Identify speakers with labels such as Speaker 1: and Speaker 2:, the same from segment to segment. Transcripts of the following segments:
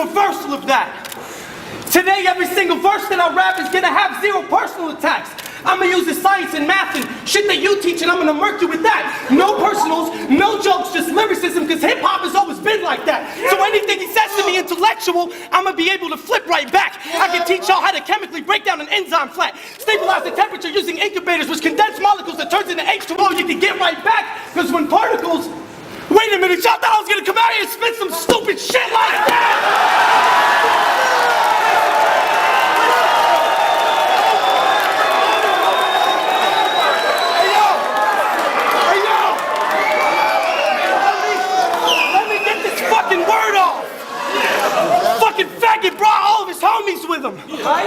Speaker 1: reversal of that. Today, every single verse that I rap is gonna have 0 personal attacks. I'm gonna use the science and math and shit that you teach, and I'm gonna murk you with that. No personals, no jokes, just lyricism, because hip-hop has always been like that. So anything he says to me intellectual, I'm gonna be able to flip right back. I can teach y'all how to chemically break down an enzyme flat, stabilize the temperature using incubators, which condense molecules that turns into H2O. You can get right back, because when particles... Wait a minute, y'all thought I was gonna come out here and spit some stupid shit like that? Fucking faggot brought all of his homies with him.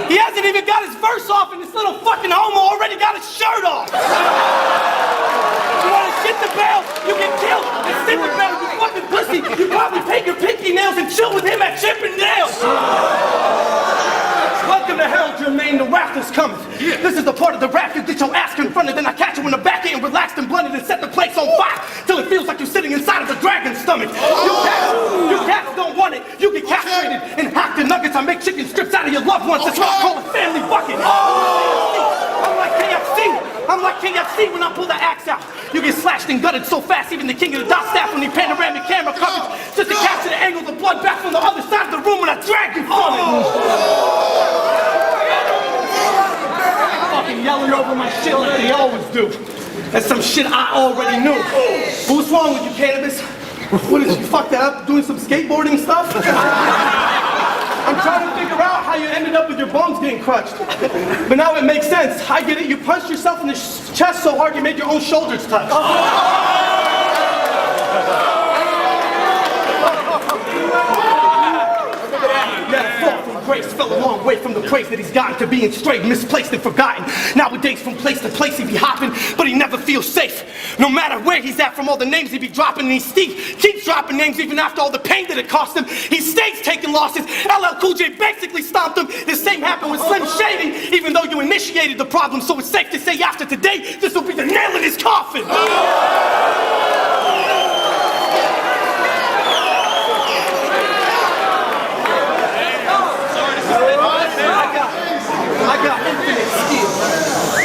Speaker 1: He hasn't even got his verse off, and this little fucking homo already got his shirt off. You wanna shit the bell, you get killed, and sit the bell, you fucking pussy. You probably paint your pinky nails and chill with him at Chippendales. Welcome to hell, Jermaine, the wrath is coming. This is the part of the rap you get your ass confronted, then I catch you in the back end, relaxed and blunted, and set the place on fire till it feels like you're sitting inside of the dragon's stomach. You cats don't want it. You get castrated and hacked to nuggets. I make chicken strips out of your loved ones. That's what I call a family bucket. I'm like KFC. I'm like KFC when I pull the axe out. You get slashed and gutted so fast, even the king of the dot staff when he panoramic camera coverage just to capture the angle of the blood back from the other side of the room when I drag you from it. Fucking yelling over my shit like they always do. That's some shit I already knew. But what's wrong with you, Cannabis? What is you fucked that up doing some skateboarding stuff? I'm trying to figure out how you ended up with your bones getting crushed. But now it makes sense. I get it. You punched yourself in the chest so hard you made your own shoulders touch. Grace fell a long way from the praise that he's gotten to being strayed, misplaced, and forgotten. Nowadays, from place to place, he be hopping, but he never feels safe. No matter where he's at, from all the names he be dropping, and he keeps dropping names even after all the pain that it cost him. He stays taking losses. LL Cool J basically stomped him. The same happened with Slim Shady, even though you initiated the problem. So it's safe to say after today, this will be the nail in his coffin.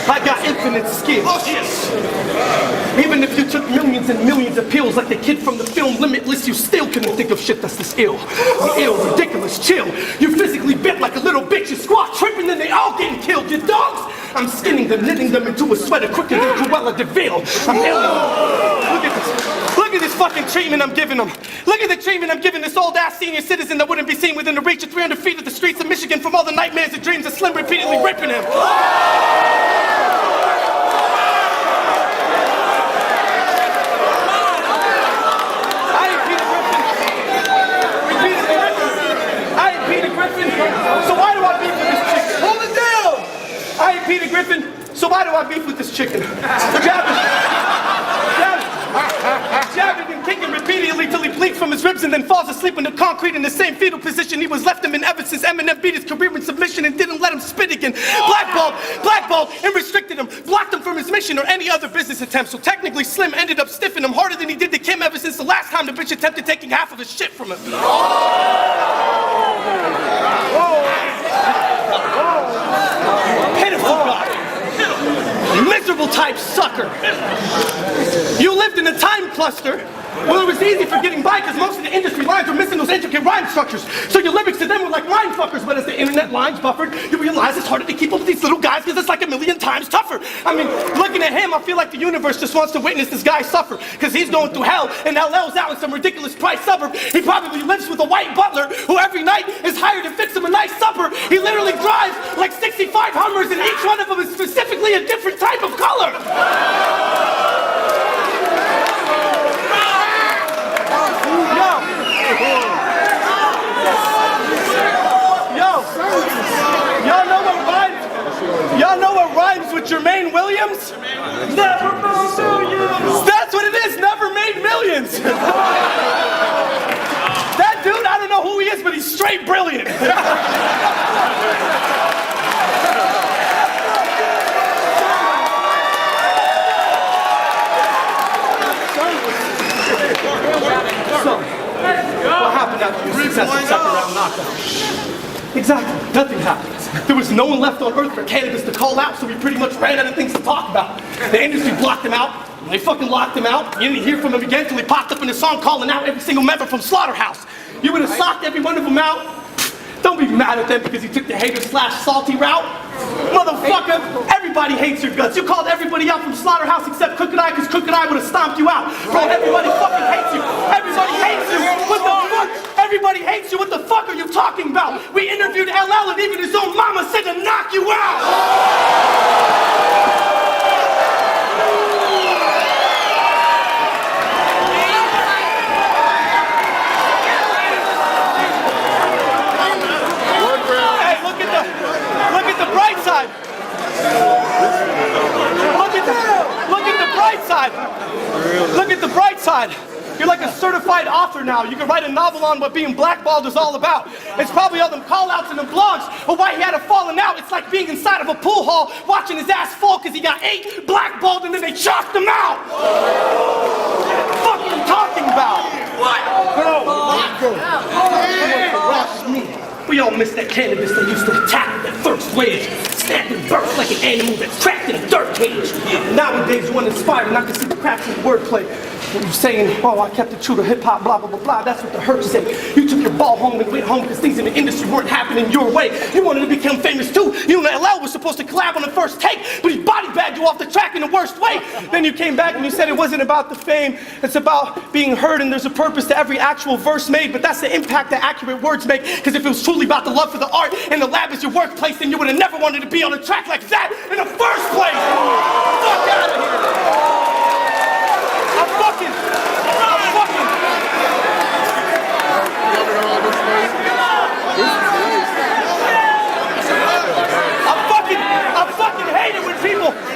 Speaker 1: I got infinite skill. Even if you took millions and millions of pills like the kid from the film Limitless, you still couldn't think of shit that's this ill. Ill, ridiculous, chill. You physically bit like a little bitch. You squat tripping and they all getting killed. Your dogs, I'm skinning them, knitting them into a sweater quicker than Cruella de Vil. I'm ill. Look at this. Look at this fucking treatment I'm giving them. Look at the treatment I'm giving this old-ass senior citizen that wouldn't be seen within the reach of 300 feet of the streets of Michigan from all the nightmares and dreams of Slim repeatedly ripping him. Peter Griffin, so why do I beef with this chicken? Jabbing and kicking repeatedly till he bleeds from his ribs and then falls asleep in the concrete in the same fetal position he was left him in ever since Eminem beat his career in submission and didn't let him spit again. Blackballed and restricted him, blocked him from his mission or any other business attempt. So technically Slim ended up stiffing him harder than he did to Kim ever since the last time the bitch attempted taking half of his shit from him. Miserable type sucker. You lived in a time cluster. Well, it was easy for getting by because most of the industry lines were missing those intricate rhyme structures. So your lyrics to them were like mind fuckers. But as the internet lines buffered, you realize it's harder to keep up with these little guys because it's like a million times tougher. I mean, looking at him, I feel like the universe just wants to witness this guy suffer because he's going through hell and LL's out in some ridiculous price suburb. He probably lives with a white butler who every night is hired to fix him a nice supper. He literally drives like 65 Hummers and each one of them is specifically a different type of color. Y'all know what rhymes with Jermaine Williams? Never made millions. That's what it is, never made millions. That dude, I don't know who he is, but he's straight brilliant. So, what happened after this? successful second round knockout. Exactly, nothing happened. There was no one left on earth for cannabis to call out, so we pretty much ran out of things to talk about. The industry blocked him out. They fucking locked him out. You didn't hear from him again until he popped up in a song calling out every single member from Slaughterhouse. You would have socked every one of them out. Don't be mad at them because he took the hater/salty route. Motherfucker, everybody hates your guts. You called everybody out from Slaughterhouse except Crooked Eye because Crooked Eye would have stomped you out. Bro, everybody fucking hates you. Everybody hates you. What the fuck? Everybody hates you. What the fuck are you talking about? We interviewed LL and even his own mama said to knock you out. Look at the bright side. Look at the bright side. Look at the bright side. You're like a certified author now. You can write a novel on what being blackballed is all about. It's probably all them call-outs and them blogs or why he had a falling out. It's like being inside of a pool hall watching his ass fall because he got 8 blackballed and then they chalked him out. What the fuck are you talking about? What? We all miss that cannabis that used to attack that first wave, snapping burst like an animal that's trapped in a dirt cage. Nowadays, you uninspired and I can see the cracks in the wordplay. When you're saying, oh, I kept it true to hip-hop, blah, blah, blah, blah, that's what the hurt say. You took your ball home and went home because things in the industry weren't happening your way. You wanted to become famous too. You and LL was supposed to collab on the first take, but he body-bagged you off the track in the worst way. Then you came back and you said it wasn't about the fame, it's about being heard and there's a purpose to every actual verse made, but that's the impact that accurate words make, because if it was truly about the love for the art and the lab is your workplace, then you would have never wanted to be on a track like that in the first place. Fuck out of here.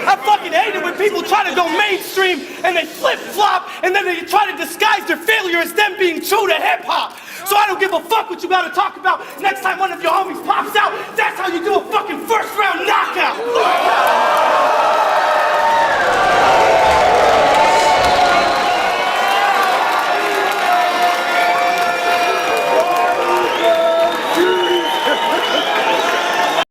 Speaker 1: I fucking hate it when people try to go mainstream and they flip-flop and then they try to disguise their failure as them being true to hip-hop. So I don't give a fuck what you gotta talk about next time one of your